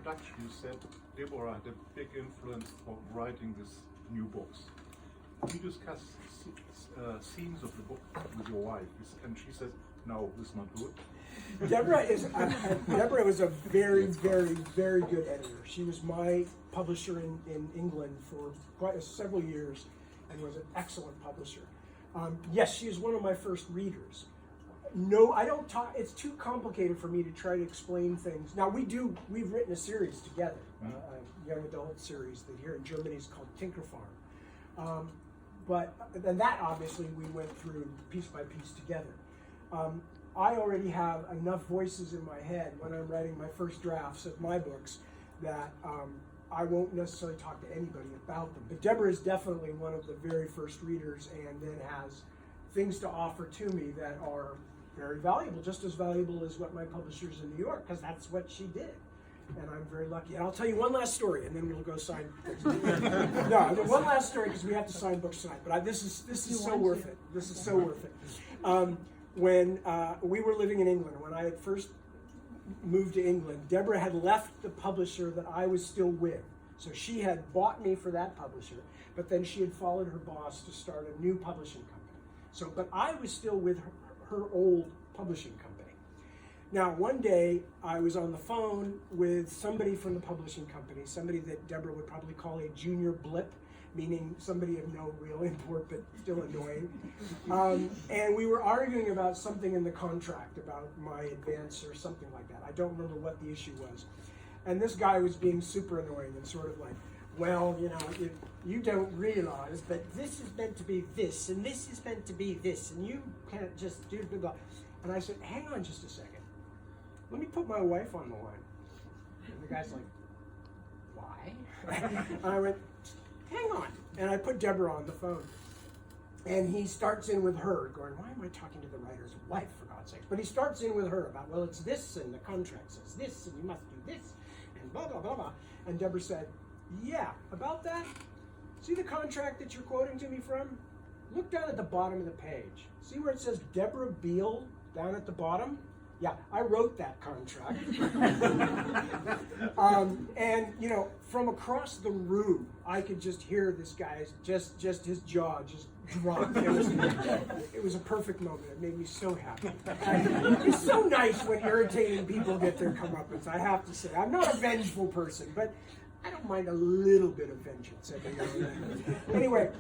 introduction, you said Deborah had a big influence for writing these new books. You discuss scenes of the book with your wife, and she says, "No, this is not good." Deborah was a very, very, very good editor. She was my publisher in England for quite several years, and was an excellent publisher. Yes, she is one of my first readers. No, I don't talk. It's too complicated for me to try to explain things. Now we've written a series together, a young adult series that here in Germany is called Tinker Farm. And that obviously we went through piece by piece together. I already have enough voices in my head when I'm writing my first drafts of my books that I won't necessarily talk to anybody about them. But Deborah is definitely one of the very first readers, and then has things to offer to me that are very valuable, just as valuable as what my publishers in New York, because that's what she did. And I'm very lucky. And I'll tell you one last story, and then we'll go sign books. No, one last story, because we have to sign books tonight. But this is so worth it. This is so worth it. When we were living in England, when I had first moved to England, Deborah had left the publisher that I was still with. So she had bought me for that publisher, but then she had followed her boss to start a new publishing company. But I was still with her old publishing company. Now, one day I was on the phone with somebody from the publishing company, somebody that Deborah would probably call a junior blip, meaning somebody of no real import but still annoying. And we were arguing about something in the contract, about my advance or something like that. I don't remember what the issue was. And this guy was being super annoying and sort of like, well, if you don't realize that this is meant to be this, and this is meant to be this, and you can't just do blah, blah. And I said, hang on just a second. Let me put my wife on the line. And the guy's like, why? And I went, hang on. And I put Deborah on the phone. And he starts in with her, going, why am I talking to the writer's wife, for God's sake? But he starts in with her about, well, it's this, and the contract says this, and you must do this, and blah, blah, blah, blah. And Deborah said, yeah, about that? See the contract that you're quoting to me from? Look down at the bottom of the page. See where it says Deborah Beale down at the bottom? Yeah, I wrote that contract. And from across the room, I could just hear this guy's just his jaw just drop. It was a perfect moment. It made me so happy. It's so nice when irritating people get their comeuppance. I have to say, I'm not a vengeful person, but I don't mind a little bit of vengeance every now and then. Anyway.